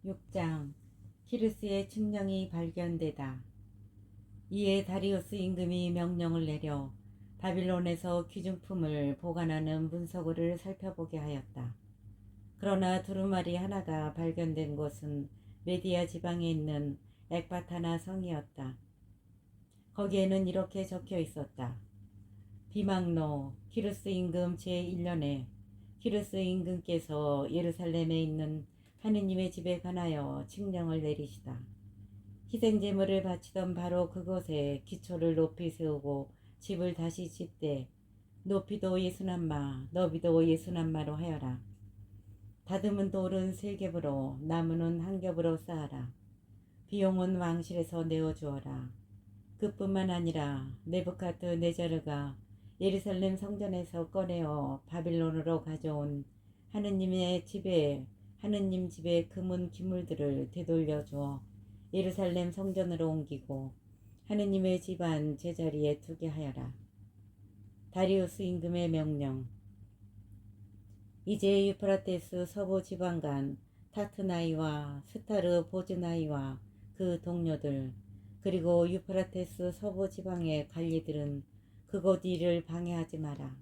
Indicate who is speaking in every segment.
Speaker 1: 6장 키루스의 칙령이 발견되다. 이에 다리우스 임금이 명령을 내려 바빌론에서 귀중품을 보관하는 문서고를 살펴보게 하였다. 그러나 두루마리 하나가 발견된 곳은 메디아 지방에 있는 엑바타나 성이었다. 거기에는 이렇게 적혀 있었다. 비망로 키루스 임금 제1년에 키루스 임금께서 예루살렘에 있는 하느님의 집에 관하여 칙령을 내리시다. 희생제물을 바치던 바로 그곳에 기초를 높이 세우고 집을 다시 짓되 높이도 61마 너비도 61마로 하여라. 다듬은 돌은 3겹으로 나무는 1겹으로 쌓아라. 비용은 왕실에서 내어주어라. 그뿐만 아니라 네부카드네자르가 예루살렘 성전에서 꺼내어 바빌론으로 가져온 하느님 집의 금은 기물들을 되돌려 주어 예루살렘 성전으로 옮기고 하느님의 집안 제자리에 두게 하여라. 다리우스 임금의 명령. 이제 유프라테스 서부 지방간 타트나이와 스타르 보즈나이와 그 동료들 그리고 유프라테스 서부 지방의 관리들은 그곳 일을 방해하지 마라.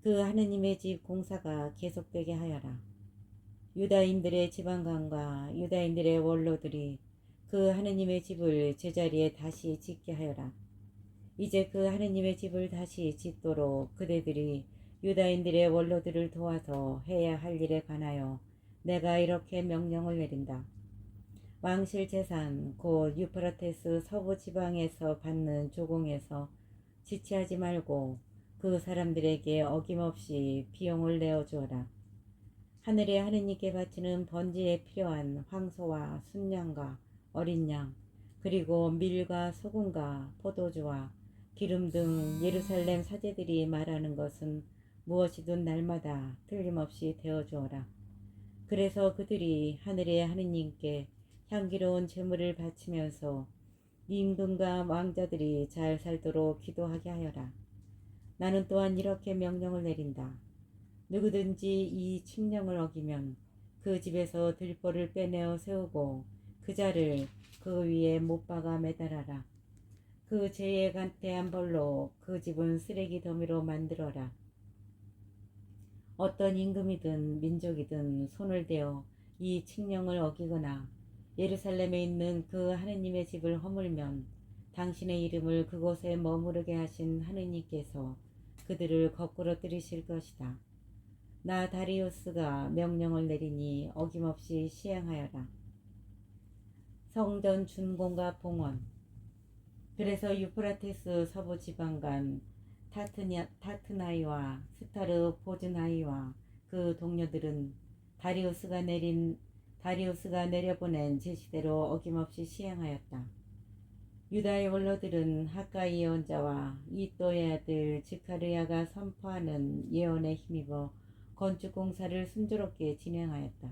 Speaker 1: 그 하느님의 집 공사가 계속되게 하여라. 유다인들의 지방관과 유다인들의 원로들이 그 하느님의 집을 제자리에 다시 짓게 하여라. 이제 그 하느님의 집을 다시 짓도록 그대들이 유다인들의 원로들을 도와서 해야 할 일에 관하여 내가 이렇게 명령을 내린다. 왕실 재산 곧 유프라테스 서부 지방에서 받는 조공에서 지체하지 말고 그 사람들에게 어김없이 비용을 내어주어라. 하늘의 하느님께 바치는 번제에 필요한 황소와 순양과 어린 양 그리고 밀과 소금과 포도주와 기름 등 예루살렘 사제들이 말하는 것은 무엇이든 날마다 틀림없이 되어주어라. 그래서 그들이 하늘의 하느님께 향기로운 제물을 바치면서 임금과 왕자들이 잘 살도록 기도하게 하여라. 나는 또한 이렇게 명령을 내린다. 누구든지 이 칙령을 어기면 그 집에서 들보를 빼내어 세우고 그 자를 그 위에 못 박아 매달아라. 그 죄에 대한 벌로 그 집은 쓰레기 더미로 만들어라. 어떤 임금이든 민족이든 손을 대어 이 칙령을 어기거나 예루살렘에 있는 그 하느님의 집을 허물면 당신의 이름을 그곳에 머무르게 하신 하느님께서 그들을 거꾸로 들이실 것이다. 나 다리우스가 명령을 내리니 어김없이 시행하여라. 성전 준공과 봉헌. 그래서 유프라테스 서부 지방간 타트나이와 스타르 보즈나이와 그 동료들은 다리우스가 내려보낸 제시대로 어김없이 시행하였다. 유다의 원로들은 하가이 예언자와 이또의 아들 즈카르야가 선포하는 예언에 힘입어 건축 공사를 순조롭게 진행하였다.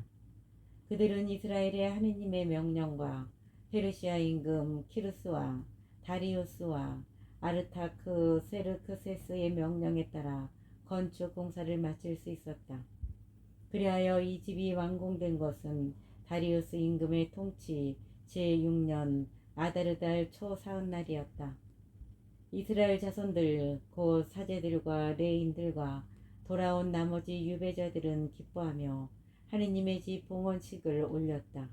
Speaker 1: 그들은 이스라엘의 하느님의 명령과 페르시아 임금 키루스와 다리우스와 아르타크 세르크세스의 명령에 따라 건축 공사를 마칠 수 있었다. 그리하여 이 집이 완공된 것은 다리우스 임금의 통치 제6년 아다르달 초 사흔날이었다. 이스라엘 자손들 곧 사제들과 레인들과 돌아온 나머지 유배자들은 기뻐하며 하느님의 집 봉헌식을 올렸다.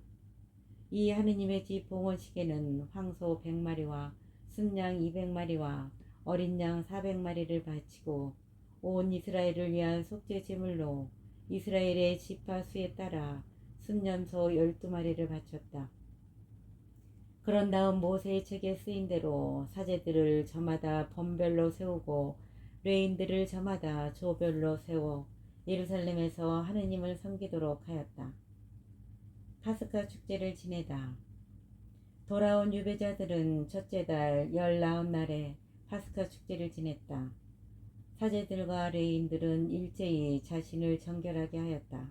Speaker 1: 이 하느님의 집 봉헌식에는 황소 100마리와 순양 200마리와 어린 양 400마리를 바치고 온 이스라엘을 위한 속죄 제물로 이스라엘의 지파 수에 따라 순염소 12마리를 바쳤다. 그런 다음 모세의 책에 쓰인 대로 사제들을 저마다 번별로 세우고 레인들을 저마다 조별로 세워 예루살렘에서 하느님을 섬기도록 하였다. 파스카 축제를 지내다. 돌아온 유배자들은 첫째 달 19날에 파스카 축제를 지냈다. 사제들과 레인들은 일제히 자신을 정결하게 하였다.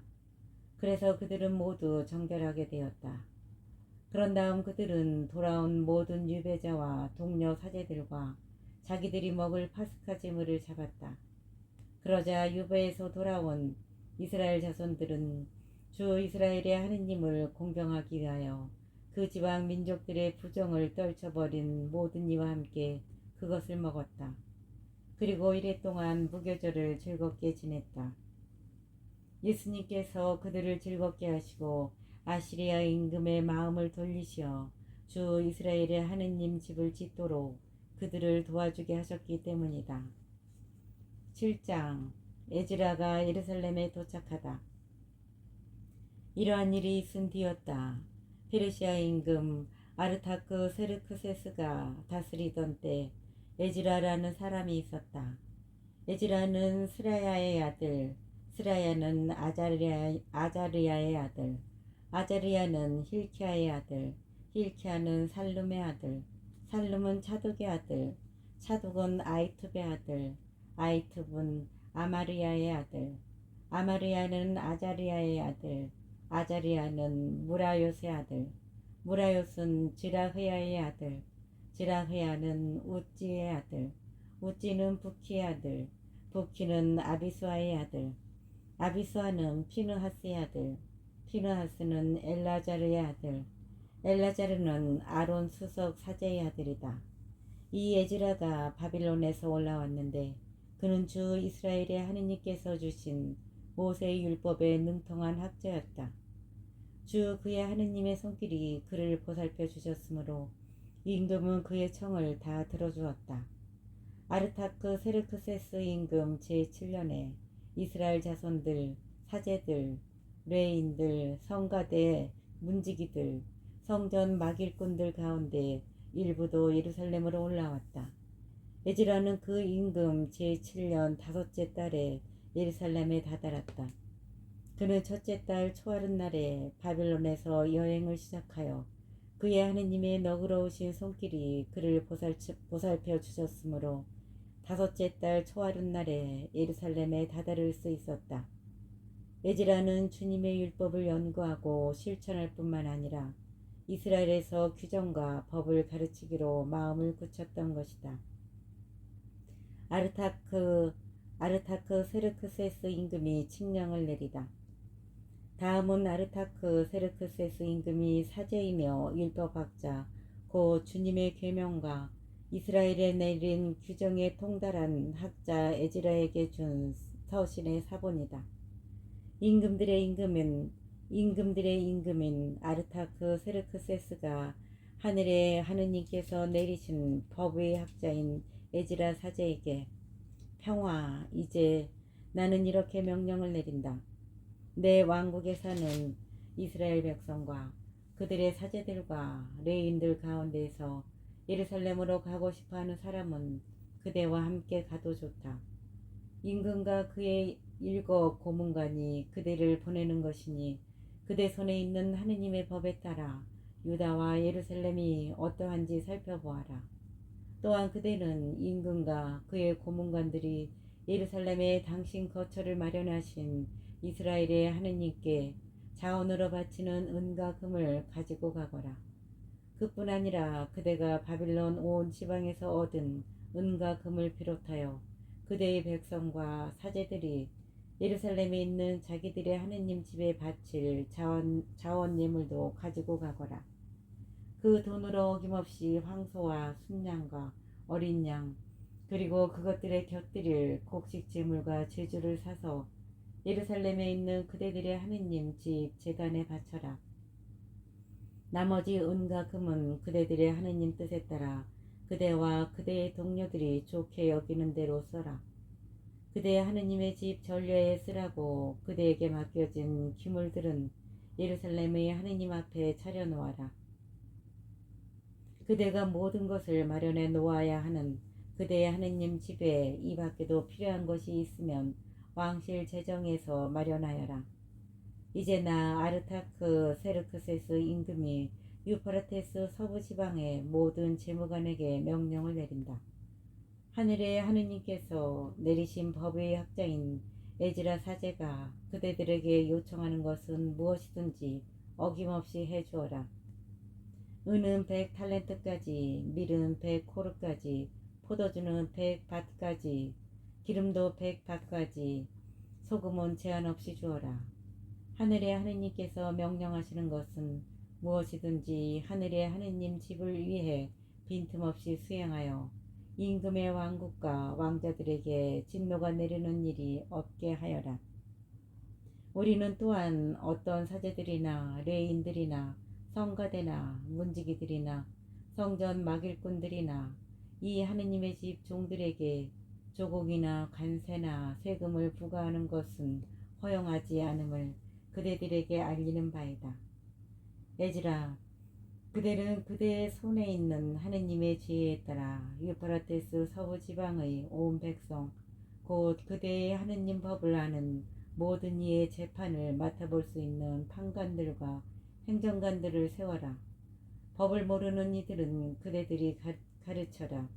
Speaker 1: 그래서 그들은 모두 정결하게 되었다. 그런 다음 그들은 돌아온 모든 유배자와 동료 사제들과 자기들이 먹을 파스카 제물을 잡았다. 그러자 유배에서 돌아온 이스라엘 자손들은 주 이스라엘의 하느님을 공경하기 위하여 그 지방 민족들의 부정을 떨쳐버린 모든 이와 함께 그것을 먹었다. 그리고 이래 동안 무교절을 즐겁게 지냈다. 예수님께서 그들을 즐겁게 하시고 아시리아 임금의 마음을 돌리시어 주 이스라엘의 하느님 집을 짓도록 그들을 도와주게 하셨기 때문이다. 7장 에즈라가 예루살렘에 도착하다. 이러한 일이 있은 뒤였다. 페르시아 임금 아르타크 세르크세스가 다스리던 때 에즈라라는 사람이 있었다. 에즈라는 스라야의 아들, 스라야는 아자르야의 아들, 아자르야는 힐키야의 아들, 힐키야는 살룸의 아들, 살룸은 차독의 아들, 차독은 아이투브의 아들, 아이투브는 아마르야의 아들, 아마르야는 아자르야의 아들, 아자르야는 무라요스의 아들, 무라요스는 지라흐야의 아들, 지라흐야는 우찌의 아들, 우찌는 부키의 아들, 부키는 아비수아의 아들, 아비수아는 피느하스의 아들, 피느하스는 엘라자르의 아들, 엘라자르는 아론 수석 사제의 아들이다. 이 에즈라가 바빌론에서 올라왔는데 그는 주 이스라엘의 하느님께서 주신 모세의 율법에 능통한 학자였다. 주 그의 하느님의 손길이 그를 보살펴 주셨으므로 임금은 그의 청을 다 들어주었다. 아르타크 세르크세스 임금 제7년에 이스라엘 자손들, 사제들, 레인들, 성가대, 문지기들, 성전 막일꾼들 가운데 일부도 예루살렘으로 올라왔다. 에즈라는 그 임금 제7년 다섯째 달에 예루살렘에 다다랐다. 그는 첫째 달 초하룻날에 바빌론에서 여행을 시작하여 그의 하느님의 너그러우신 손길이 그를 보살펴 주셨으므로 다섯째 달 초하룻날에 예루살렘에 다다를 수 있었다. 에즈라는 주님의 율법을 연구하고 실천할 뿐만 아니라 이스라엘에서 규정과 법을 가르치기로 마음을 굳혔던 것이다. 아르타크 세르크세스 임금이 칙령을 내리다. 다음은 아르타크 세르크세스 임금이 사제이며 율법학자 곧 주님의 계명과 이스라엘에 내린 규정에 통달한 학자 에즈라에게 준 서신의 사본이다. 임금들의 임금인 아르타크 세르크세스가 하늘의 하느님께서 내리신 법의 학자인 에즈라 사제에게 평화, 이제 나는 이렇게 명령을 내린다. 내 왕국에 사는 이스라엘 백성과 그들의 사제들과 레인들 가운데에서 예루살렘으로 가고 싶어하는 사람은 그대와 함께 가도 좋다. 임금과 그의 7 고문관이 그대를 보내는 것이니 그대 손에 있는 하느님의 법에 따라 유다와 예루살렘이 어떠한지 살펴보아라. 또한 그대는 임금과 그의 고문관들이 예루살렘에 당신 거처를 마련하신 이스라엘의 하느님께 자원으로 바치는 은과 금을 가지고 가거라. 그뿐 아니라 그대가 바빌론 온 지방에서 얻은 은과 금을 비롯하여 그대의 백성과 사제들이 예루살렘에 있는 자기들의 하느님 집에 바칠 자원 예물도 가지고 가거라. 그 돈으로 어김없이 황소와 순양과 어린 양 그리고 그것들에 곁들일 곡식 제물과 제주를 사서 예루살렘에 있는 그대들의 하느님 집 제단에 바쳐라. 나머지 은과 금은 그대들의 하느님 뜻에 따라 그대와 그대의 동료들이 좋게 여기는 대로 써라. 그대의 하느님의 집 전례에 쓰라고 그대에게 맡겨진 기물들은 예루살렘의 하느님 앞에 차려놓아라. 그대가 모든 것을 마련해 놓아야 하는 그대의 하느님 집에 이 밖에도 필요한 것이 있으면 왕실 재정에서 마련하여라. 이제 나 아르타크 세르크세스 임금이 유프라테스 서부 지방의 모든 재무관에게 명령을 내린다. 하늘의 하느님께서 내리신 법의 학자인 에즈라 사제가 그대들에게 요청하는 것은 무엇이든지 어김없이 해주어라. 은은 100탈렌트까지, 밀은 100코르까지, 포도주는 100밭까지, 기름도 100밭까지, 소금은 제한 없이 주어라. 하늘의 하느님께서 명령하시는 것은 무엇이든지 하늘의 하느님 집을 위해 빈틈없이 수행하여 임금의 왕국과 왕자들에게 진노가 내리는 일이 없게 하여라. 우리는 또한 어떤 사제들이나 레인들이나 성가대나 문지기들이나 성전 막일꾼들이나 이 하느님의 집 종들에게 조공이나 관세나 세금을 부과하는 것은 허용하지 않음을 그대들에게 알리는 바이다. 에즈라, 그대는 그대의 손에 있는 하느님의 지혜에 따라 유프라테스 서부 지방의 온 백성 곧 그대의 하느님 법을 아는 모든 이의 재판을 맡아볼 수 있는 판관들과 행정관들을 세워라. 법을 모르는 이들은 그대들이 가르쳐라.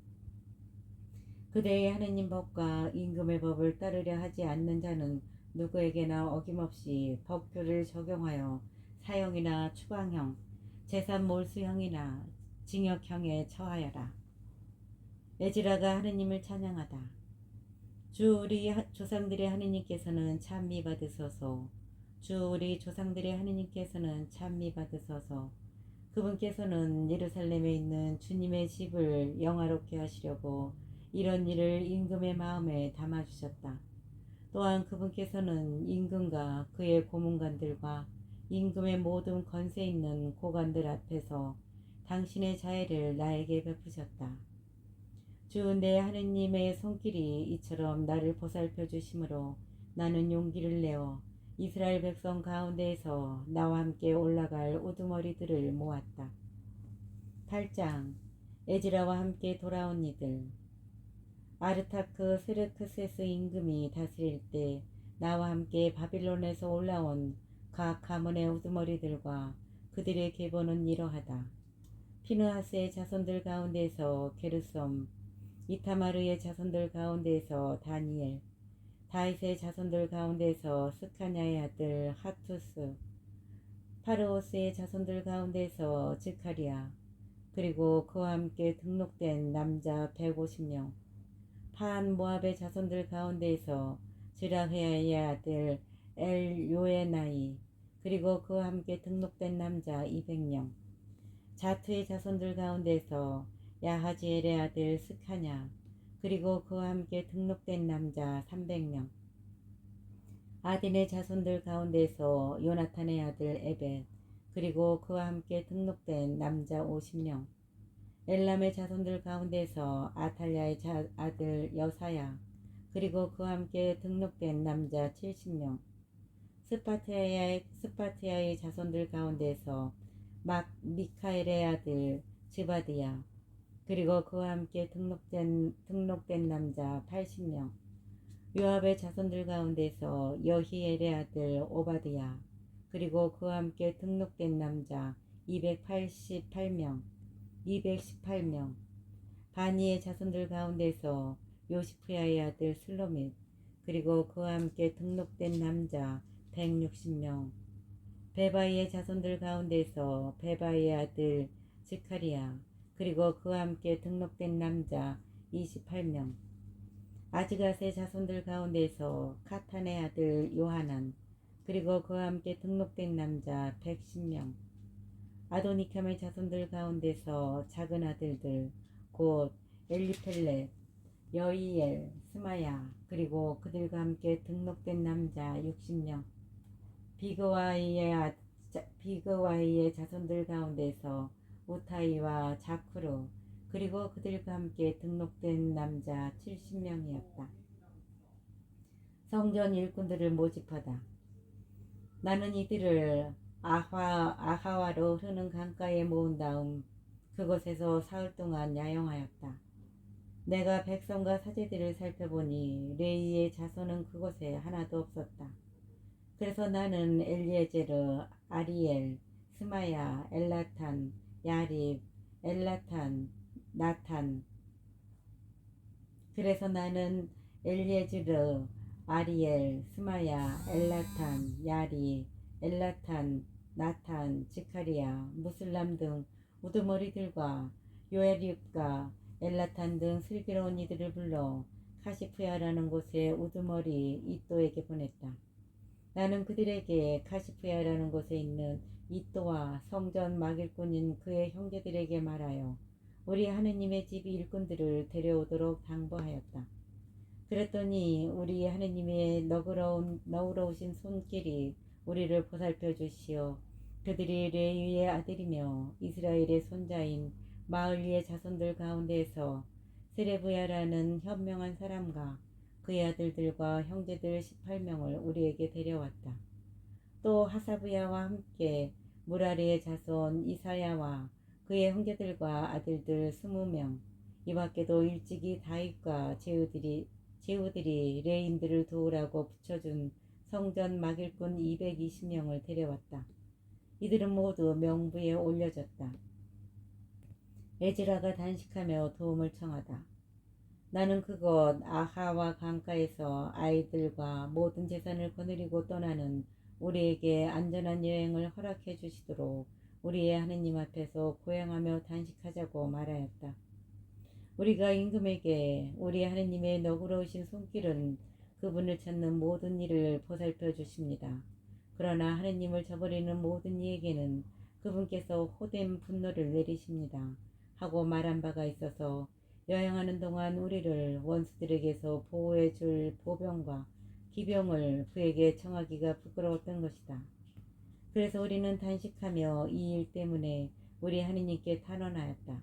Speaker 1: 그대의 하느님 법과 임금의 법을 따르려 하지 않는 자는 누구에게나 어김없이 법규를 적용하여 사형이나 추방형, 재산 몰수형이나 징역형에 처하여라. 에즈라가 하느님을 찬양하다. 주 우리 조상들의 하느님께서는 찬미 받으소서. 주 우리 조상들의 하느님께서는 찬미 받으소서. 그분께서는 예루살렘에 있는 주님의 집을 영화롭게 하시려고 이런 일을 임금의 마음에 담아주셨다. 또한 그분께서는 임금과 그의 고문관들과 임금의 모든 권세 있는 고관들 앞에서 당신의 자애를 나에게 베푸셨다. 주 내 하느님의 손길이 이처럼 나를 보살펴 주심으로 나는 용기를 내어 이스라엘 백성 가운데에서 나와 함께 올라갈 우두머리들을 모았다. 8장 에즈라와 함께 돌아온 이들. 아르타크 세르크세스 임금이 다스릴 때 나와 함께 바빌론에서 올라온 각 가문의 우두머리들과 그들의 계보는 이러하다. 피느하스의 자손들 가운데서 게르솜, 이타마르의 자손들 가운데서 다니엘, 다윗의 자손들 가운데서 스카냐의 아들 하투스, 파르오스의 자손들 가운데서 즈카리아, 그리고 그와 함께 등록된 남자 150명, 파한 모압의 자손들 가운데서 즈라헤아의 아들 엘요에나이, 그리고 그와 함께 등록된 남자 200명, 자투의 자손들 가운데서 야하지엘의 아들 스카냐, 그리고 그와 함께 등록된 남자 300명, 아딘의 자손들 가운데서 요나탄의 아들 에벳, 그리고 그와 함께 등록된 남자 50명, 엘람의 자손들 가운데서 아탈랴의 아들 여사야, 그리고 그와 함께 등록된 남자 70명, 스파트야의 자손들 가운데서 미카엘의 아들 즈바드야, 그리고 그와 함께 등록된 남자 80명, 요압의 자손들 가운데서 여히엘의 아들 오바드야, 그리고 그와 함께 등록된 남자 218명, 바니의 자손들 가운데서 요시프야의 아들 슬로밋, 그리고 그와 함께 등록된 남자 160명, 베바이의 자손들 가운데서 베바이의 아들 즈카리야, 그리고 그와 함께 등록된 남자 28명, 아즈갓의 자손들 가운데서 카탄의 아들 요하난, 그리고 그와 함께 등록된 남자 110명, 아도니캄의 자손들 가운데서 작은 아들들 곧 엘리펠렛, 여이엘, 스마야, 그리고 그들과 함께 등록된 남자 60명, 비그와이의 자손들 가운데서 우타이와 자쿠르, 그리고 그들과 함께 등록된 남자 70명이었다. 성전 일꾼들을 모집하다. 나는 이들을 아하와로 흐르는 강가에 모은 다음 그곳에서 사흘 동안 야영하였다. 내가 백성과 사제들을 살펴보니 레이의 자손은 그곳에 하나도 없었다. 그래서 나는 엘리에제르, 아리엘, 스마야, 엘라탄, 야립, 엘라탄, 나탄, 그래서 나는 엘리에제르, 아리엘, 스마야, 엘라탄, 야립, 엘라탄, 나탄, 지카리야, 무슬람 등 우두머리들과 요엘립과 엘라탄 등 슬기로운 이들을 불러 카시프야라는 곳에 우두머리 이또에게 보냈다. 나는 그들에게 카시프야라는 곳에 있는 이또와 성전 막일꾼인 그의 형제들에게 말하여 우리 하느님의 집 일꾼들을 데려오도록 당부하였다. 그랬더니 우리 하느님의 너그러우신 손길이 우리를 보살펴 주시어 그들이 레위의 아들이며 이스라엘의 손자인 마을리의 자손들 가운데에서 세레브야라는 현명한 사람과 그의 아들들과 형제들 18명을 우리에게 데려왔다. 또 하사브야와 함께 무라리의 자손 이사야와 그의 형제들과 아들들 20명, 이 밖에도 일찍이 다윗과 제후들이 레인들을 도우라고 붙여준 성전 막일꾼 220명을 데려왔다. 이들은 모두 명부에 올려졌다. 에즈라가 단식하며 도움을 청하다. 나는 그곳 아하와 강가에서 아이들과 모든 재산을 거느리고 떠나는 우리에게 안전한 여행을 허락해 주시도록 우리의 하느님 앞에서 고행하며 단식하자고 말하였다. 우리가 임금에게 우리 하느님의 너그러우신 손길은 그분을 찾는 모든 일을 보살펴 주십니다. 그러나 하느님을 저버리는 모든 이에게는 그분께서 호된 분노를 내리십니다. 하고 말한 바가 있어서 여행하는 동안 우리를 원수들에게서 보호해 줄 보병과 기병을 그에게 청하기가 부끄러웠던 것이다. 그래서 우리는 단식하며 이 일 때문에 우리 하느님께 탄원하였다.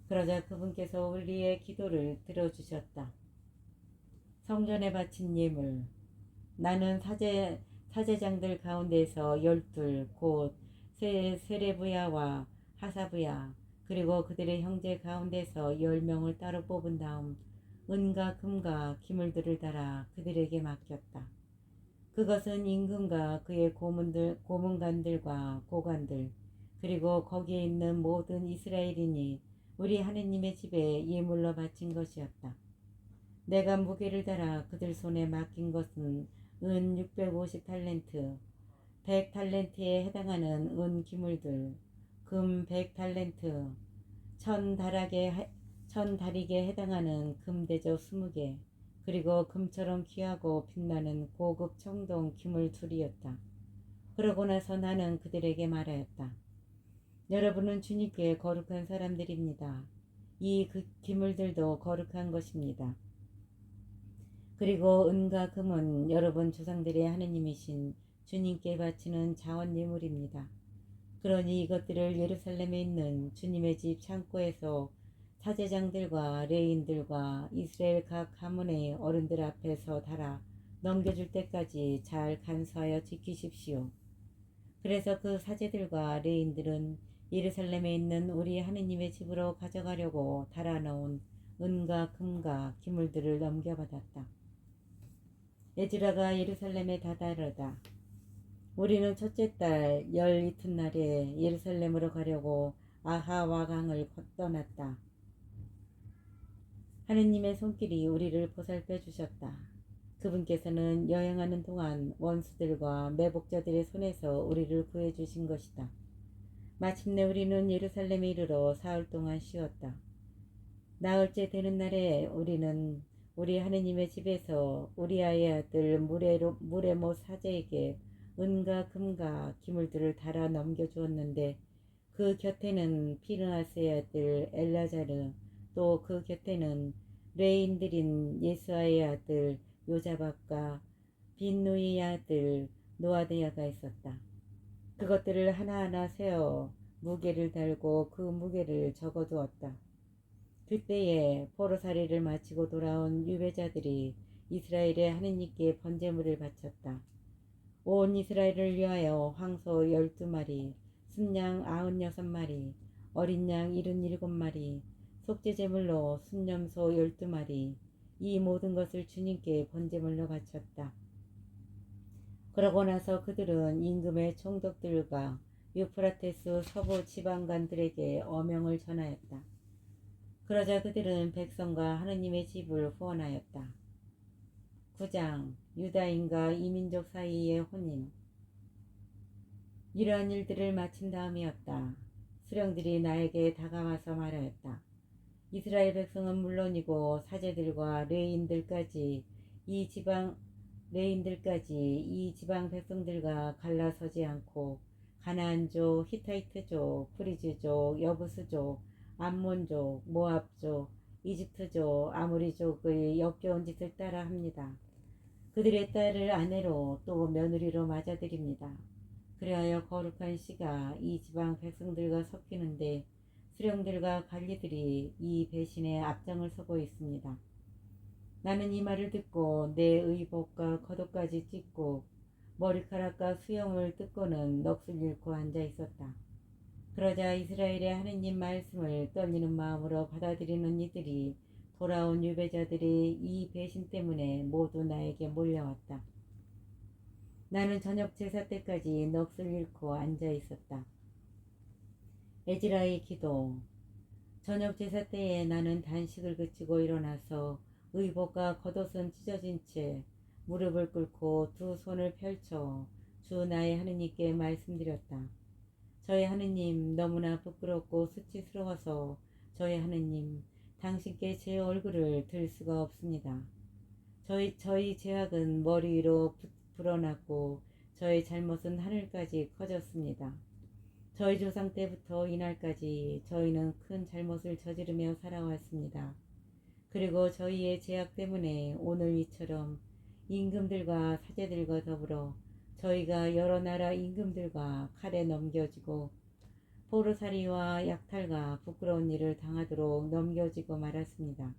Speaker 1: 그러자 그분께서 우리의 기도를 들어주셨다. 성전에 바친 예물. 나는 사제장들 가운데서 12 곧 세레브야와 하사브야 그리고 그들의 형제 가운데서 10명을 따로 뽑은 다음 은과 금과 기물들을 달아 그들에게 맡겼다. 그것은 임금과 그의 고문관들과 고관들 그리고 거기에 있는 모든 이스라엘인이 우리 하느님의 집에 예물로 바친 것이었다. 내가 무게를 달아 그들 손에 맡긴 것은 은 650달란트, 100달란트에 해당하는 은 기물들, 금 100달란트, 천다릭에 해당하는 금대접 20개, 그리고 금처럼 귀하고 빛나는 고급 청동 기물 둘이었다. 그러고 나서 나는 그들에게 말하였다. 여러분은 주님께 거룩한 사람들입니다. 이 기물들도 거룩한 것입니다. 그리고 은과 금은 여러분 조상들의 하느님이신 주님께 바치는 자원 예물입니다. 그러니 이것들을 예루살렘에 있는 주님의 집 창고에서 사제장들과 레인들과 이스라엘 각 가문의 어른들 앞에서 달아 넘겨줄 때까지 잘 간수하여 지키십시오. 그래서 그 사제들과 레인들은 예루살렘에 있는 우리 하느님의 집으로 가져가려고 달아놓은 은과 금과 기물들을 넘겨받았다. 에즈라가 예루살렘에 다다르다. 우리는 첫째 달 열 이튿날에 예루살렘으로 가려고 아하와강을 떠났다. 하느님의 손길이 우리를 보살펴 주셨다. 그분께서는 여행하는 동안 원수들과 매복자들의 손에서 우리를 구해주신 것이다. 마침내 우리는 예루살렘에 이르러 사흘 동안 쉬었다. 나흘째 되는 날에 우리는 우리 하느님의 집에서 우리아의 아들 무레모 사제에게 은과 금과 기물들을 달아 넘겨주었는데 그 곁에는 피르하스의 아들 엘라자르 또 그 곁에는 레인들인 예수아의 아들 요자박과 빈누이의 아들 노아드야가 있었다. 그것들을 하나하나 세어 무게를 달고 그 무게를 적어두었다. 그때에 포로살이를 마치고 돌아온 유배자들이 이스라엘의 하느님께 번제물을 바쳤다. 온 이스라엘을 위하여 황소 12마리, 순양 96마리, 어린 양 77마리, 속죄제물로 순염소 12마리, 이 모든 것을 주님께 번제물로 바쳤다. 그러고 나서 그들은 임금의 총독들과 유프라테스 서부 지방관들에게 어명을 전하였다. 그러자 그들은 백성과 하느님의 집을 후원하였다. 9장 유다인과 이민족 사이의 혼인. 이러한 일들을 마친 다음이었다. 수령들이 나에게 다가와서 말하였다. 이스라엘 백성은 물론이고 사제들과 레인들까지 이 지방 레인들까지 이 지방 백성들과 갈라서지 않고 가나안족, 히타이트족, 프리즈족, 여부스족, 암몬족, 모압족, 이집트족, 아모리족의 역겨운 짓을 따라 합니다. 그들의 딸을 아내로 또 며느리로 맞아들입니다. 그리하여 거룩한 씨가 이 지방 백성들과 섞이는데 수령들과 관리들이 이 배신에 앞장을 서고 있습니다. 나는 이 말을 듣고 내 의복과 겉옷까지 찢고 머리카락과 수염을 뜯고는 넋을 잃고 앉아 있었다. 그러자 이스라엘의 하느님 말씀을 떨리는 마음으로 받아들이는 이들이 돌아온 유배자들의 이 배신 때문에 모두 나에게 몰려왔다. 나는 저녁 제사 때까지 넋을 잃고 앉아 있었다. 에즈라의 기도. 저녁 제사 때에 나는 단식을 그치고 일어나서 의복과 겉옷은 찢어진 채 무릎을 꿇고 두 손을 펼쳐 주 나의 하느님께 말씀드렸다. 저의 하느님, 너무나 부끄럽고 수치스러워서 저의 하느님, 당신께 제 얼굴을 들 수가 없습니다. 저희 죄악은 머리 위로 불어났고 저의 잘못은 하늘까지 커졌습니다. 저희 조상 때부터 이날까지 저희는 큰 잘못을 저지르며 살아왔습니다. 그리고 저희의 죄악 때문에 오늘 이처럼 임금들과 사제들과 더불어 저희가 여러 나라 임금들과 칼에 넘겨지고 포르살이와 약탈과 부끄러운 일을 당하도록 넘겨지고 말았습니다.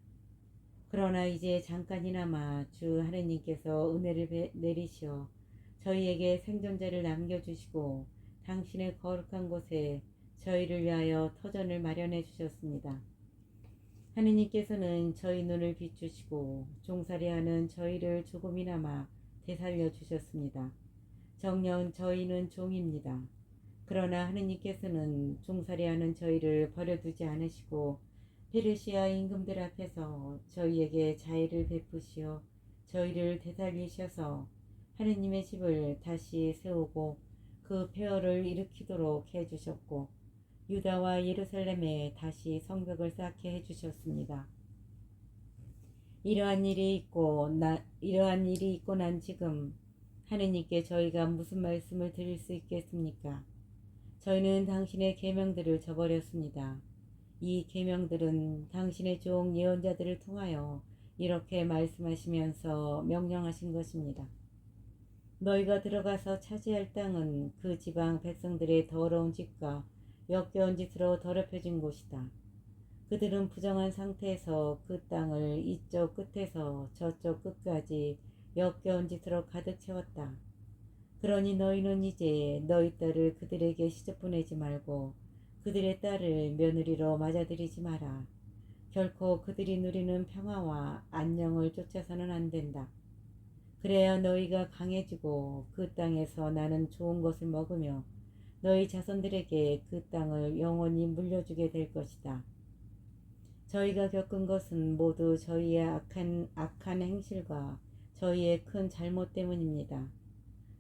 Speaker 1: 그러나 이제 잠깐이나마 주 하느님께서 은혜를 내리시어 저희에게 생존자를 남겨주시고 당신의 거룩한 곳에 저희를 위하여 터전을 마련해 주셨습니다. 하느님께서는 저희 눈을 비추시고 종살이하는 저희를 조금이나마 되살려 주셨습니다. 정녕 저희는 종입니다. 그러나 하느님께서는 종살이하는 저희를 버려두지 않으시고 페르시아 임금들 앞에서 저희에게 자애를 베푸시어 저희를 되살리셔서 하느님의 집을 다시 세우고 그 폐허를 일으키도록 해주셨고 유다와 예루살렘에 다시 성벽을 쌓게 해주셨습니다. 이러한 일이 있고 난 지금 하느님께 저희가 무슨 말씀을 드릴 수 있겠습니까? 저희는 당신의 계명들을 저버렸습니다. 이 계명들은 당신의 종 예언자들을 통하여 이렇게 말씀하시면서 명령하신 것입니다. 너희가 들어가서 차지할 땅은 그 지방 백성들의 더러운 짓과 역겨운 짓으로 더럽혀진 곳이다. 그들은 부정한 상태에서 그 땅을 이쪽 끝에서 저쪽 끝까지 역겨운 짓으로 가득 채웠다. 그러니 너희는 이제 너희 딸을 그들에게 시집보내지 말고 그들의 딸을 며느리로 맞아들이지 마라. 결코 그들이 누리는 평화와 안녕을 쫓아서는 안 된다. 그래야 너희가 강해지고 그 땅에서 나는 좋은 것을 먹으며 너희 자손들에게 그 땅을 영원히 물려주게 될 것이다. 저희가 겪은 것은 모두 저희의 악한 행실과 저희의 큰 잘못 때문입니다.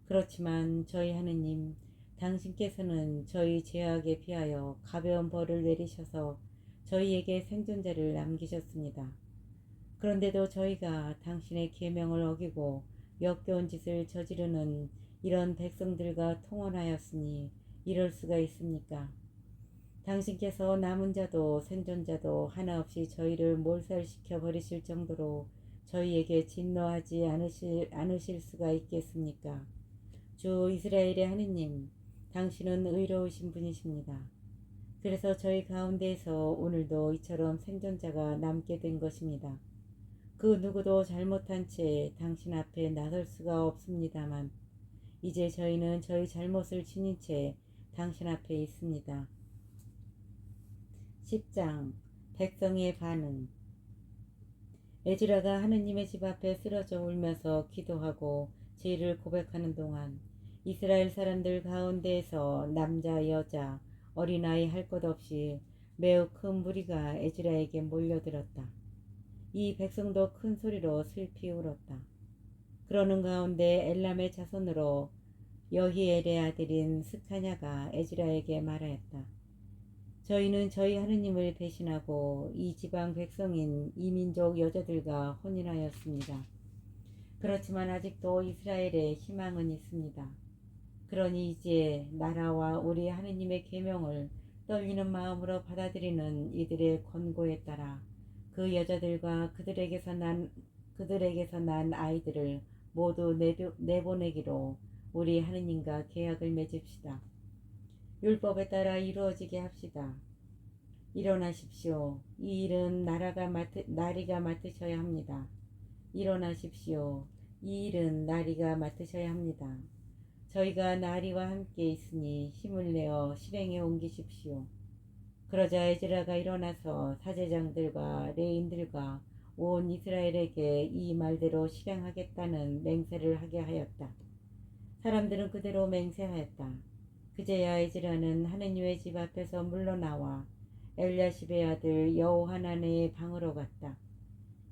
Speaker 1: 그렇지만 저희 하느님, 당신께서는 저희 죄악에 비하여 가벼운 벌을 내리셔서 저희에게 생존자를 남기셨습니다. 그런데도 저희가 당신의 계명을 어기고 역겨운 짓을 저지르는 이런 백성들과 통혼하였으니 이럴 수가 있습니까? 당신께서 남은 자도 생존자도 하나 없이 저희를 몰살시켜 버리실 정도로 저희에게 진노하지 않으실 수가 있겠습니까? 주 이스라엘의 하느님, 당신은 의로우신 분이십니다. 그래서 저희 가운데에서 오늘도 이처럼 생존자가 남게 된 것입니다. 그 누구도 잘못한 채 당신 앞에 나설 수가 없습니다만 이제 저희는 저희 잘못을 지닌 채 당신 앞에 있습니다. 10장 백성의 반응. 에즈라가 하느님의 집 앞에 쓰러져 울면서 기도하고 죄를 고백하는 동안 이스라엘 사람들 가운데에서 남자, 여자, 어린아이 할 것 없이 매우 큰 무리가 에즈라에게 몰려들었다. 이 백성도 큰 소리로 슬피 울었다. 그러는 가운데 엘람의 자손으로 여히엘의 아들인 스카냐가 에즈라에게 말하였다. 저희는 저희 하느님을 배신하고 이 지방 백성인 이민족 여자들과 혼인하였습니다. 그렇지만 아직도 이스라엘에 희망은 있습니다. 그러니 이제 나라와 우리 하느님의 계명을 떨리는 마음으로 받아들이는 이들의 권고에 따라 그 여자들과 그들에게서 난 아이들을 모두 내보내기로 우리 하느님과 계약을 맺읍시다. 율법에 따라 이루어지게 합시다. 일어나십시오. 이 일은 나리가 맡으셔야 합니다. 일어나십시오. 이 일은 나리가 맡으셔야 합니다. 저희가 나리와 함께 있으니 힘을 내어 실행에 옮기십시오. 그러자 에즈라가 일어나서 사제장들과 레인들과 온 이스라엘에게 이 말대로 실행하겠다는 맹세를 하게 하였다. 사람들은 그대로 맹세하였다. 그제야 에즈라는 하느님의 집 앞에서 물러나와 엘야십의 아들 여호하나네의 방으로 갔다.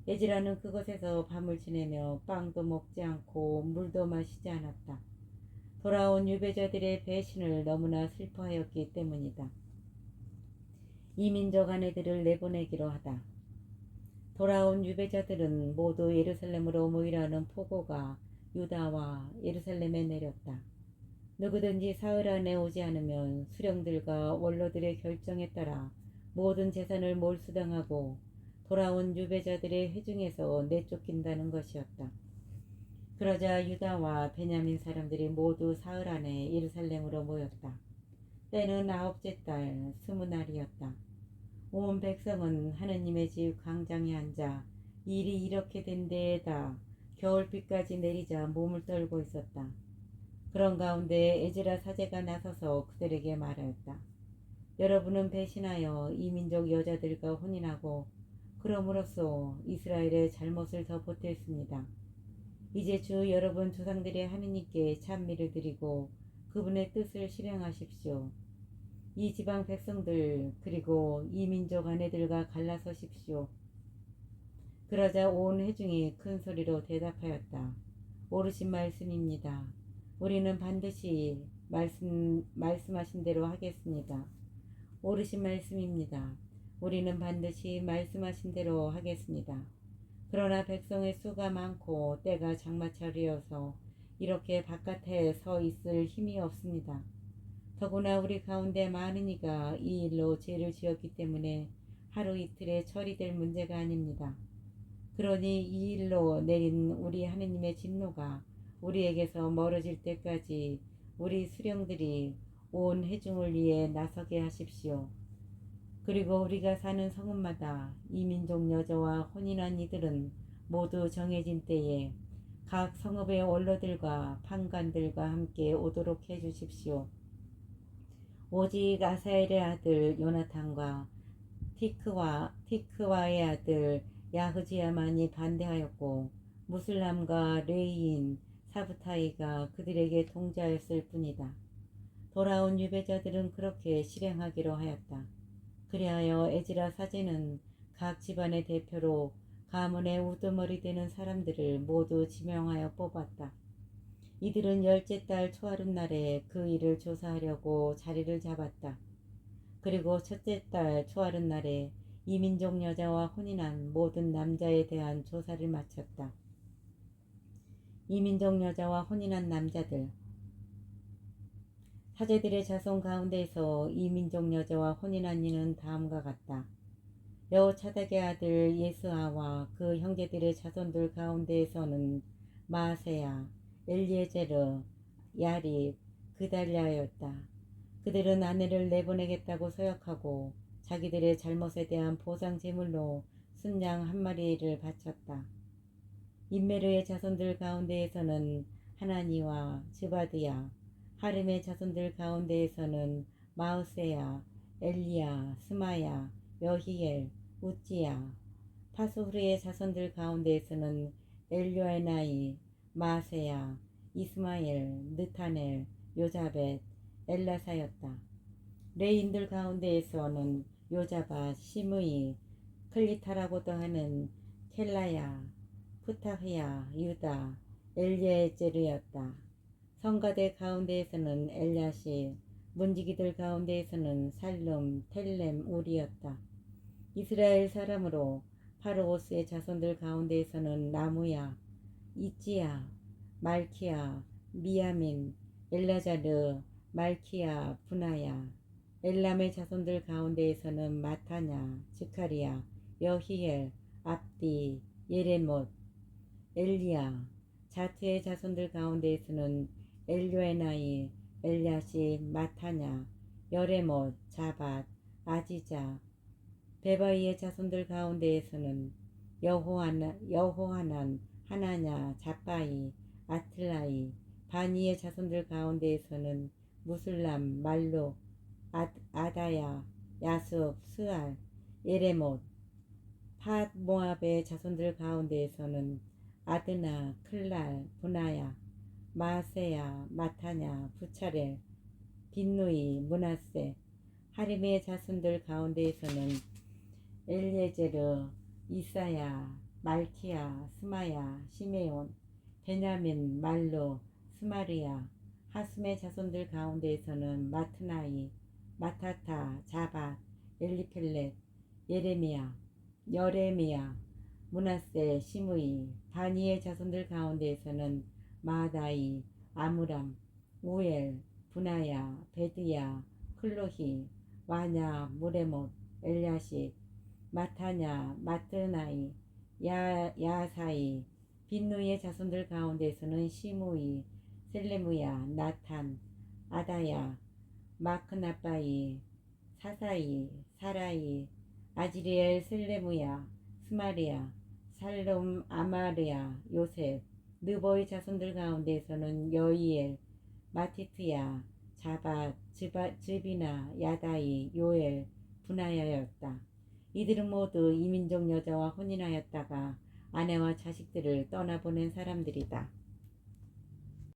Speaker 1: 에즈라는 그곳에서 밤을 지내며 빵도 먹지 않고 물도 마시지 않았다. 돌아온 유배자들의 배신을 너무나 슬퍼하였기 때문이다. 이민족 아내들을 내보내기로 하다. 돌아온 유배자들은 모두 예루살렘으로 모이라는 포고가 유다와 예루살렘에 내렸다. 누구든지 사흘 안에 오지 않으면 수령들과 원로들의 결정에 따라 모든 재산을 몰수당하고 돌아온 유배자들의 회중에서 내쫓긴다는 것이었다. 그러자 유다와 베냐민 사람들이 모두 사흘 안에 예루살렘으로 모였다. 때는 9째 달 20날이었다. 온 백성은 하느님의 집 광장에 앉아 일이 이렇게 된 데에다 겨울비까지 내리자 몸을 떨고 있었다. 그런 가운데 에즈라 사제가 나서서 그들에게 말하였다. 여러분은 배신하여 이민족 여자들과 혼인하고 그럼으로써 이스라엘의 잘못을 더 보탰습니다. 이제 주 여러분 조상들의 하느님께 찬미를 드리고 그분의 뜻을 실행하십시오. 이 지방 백성들 그리고 이 민족 아내들과 갈라서십시오. 그러자 온 회중이 큰 소리로 대답하였다. 옳으신 말씀입니다. 우리는 반드시 말씀하신 대로 하겠습니다. 옳으신 말씀입니다. 우리는 반드시 말씀하신 대로 하겠습니다. 그러나 백성의 수가 많고 때가 장마철이어서 이렇게 바깥에 서 있을 힘이 없습니다. 더구나 우리 가운데 많은 이가 이 일로 죄를 지었기 때문에 하루 이틀에 처리될 문제가 아닙니다. 그러니 이 일로 내린 우리 하느님의 진노가 우리에게서 멀어질 때까지 우리 수령들이 온 회중을 위해 나서게 하십시오. 그리고 우리가 사는 성읍마다 이민족 여자와 혼인한 이들은 모두 정해진 때에 각 성읍의 원로들과 판관들과 함께 오도록 해주십시오. 오직 아사엘의 아들 요나탄과 티크와의 아들 야흐지야만이 반대하였고 무슬람과 레이인 사부타이가 그들에게 동조하였을 뿐이다. 돌아온 유배자들은 그렇게 실행하기로 하였다. 그리하여 에즈라 사제는 각 집안의 대표로 가문의 우두머리 되는 사람들을 모두 지명하여 뽑았다. 이들은 10째 달 초하룻날에 그 일을 조사하려고 자리를 잡았다. 그리고 첫째 달 초하룻날에 이민족 여자와 혼인한 모든 남자에 대한 조사를 마쳤다. 이민족 여자와 혼인한 남자들 사제들의 자손 가운데에서 이민족 여자와 혼인한 이는 다음과 같다. 여호차닥의 아들 예스아와 그 형제들의 자손들 가운데에서는 마세야, 엘리에제르, 야립, 그달랴였다. 그들은 아내를 내보내겠다고 서약하고 자기들의 잘못에 대한 보상 제물로 순양 1마리를 바쳤다. 임메르의 자손들 가운데에서는 하나니와 즈바드야, 하림의 자손들 가운데에서는 마으세야, 엘리야, 스마야, 여히엘, 우찌야, 파수후르의 자손들 가운데에서는 엘요에나이, 마세야, 이스마엘, 느타넬, 요자벳, 엘라사였다. 레인들 가운데에서는 요자밭, 시므이, 클리타라고도 하는 켈라야, 푸타흐야, 유다, 엘리에제르였다. 성가대 가운데에서는 엘야시, 문지기들 가운데에서는 살룸, 텔렘, 우리였다. 이스라엘 사람으로 파르오스의 자손들 가운데에서는 나무야, 이찌야, 말키야, 미야민, 엘라자르, 말키야, 분하야. 엘람의 자손들 가운데에서는 마타냐, 즈카리야, 여히엘, 압디, 예레못, 엘리야. 자트의 자손들 가운데에서는 엘요에나이, 엘야시, 마타냐, 여레못, 자밧, 아지자. 베바이의 자손들 가운데에서는 여호하난, 하나냐, 잡바이, 아틀라이. 바니의 자손들 가운데에서는 무술람, 말로, 아다야, 야습, 스알, 예레못. 팟 모압의 자손들 가운데에서는 아드나, 클랄, 분하야, 마세야, 마타냐, 부차렐, 빈누이, 문하세. 하림의 자손들 가운데에서는 엘리에제르, 이사야, 말키야, 스마야, 시메온, 베냐민, 말로, 스마리야. 하숨의 자손들 가운데에서는 마트나이, 마타타, 자밧, 엘리펠렛, 예레미야, 여레미야, 문하세, 시므이. 바니의 자손들 가운데에서는 마다이, 아므람, 우엘, 분하야, 베드야, 클로히, 와냐, 무레못, 엘야십, 마타냐, 마트나이, 야사이. 빈누이의 자손들 가운데서는 시므이, 셀레무야, 나탄, 아다야, 마크나빠이, 사사이, 사라이, 아지리엘, 셀레무야, 스마리아, 살롬, 아마르야, 요셉. 느보의 자손들 가운데서는 여이엘, 마티트야, 자밧, 즈비나, 야다이, 요엘, 분하야였다. 이들은 모두 이민족 여자와 혼인하였다가 아내와 자식들을 떠나보낸 사람들이다.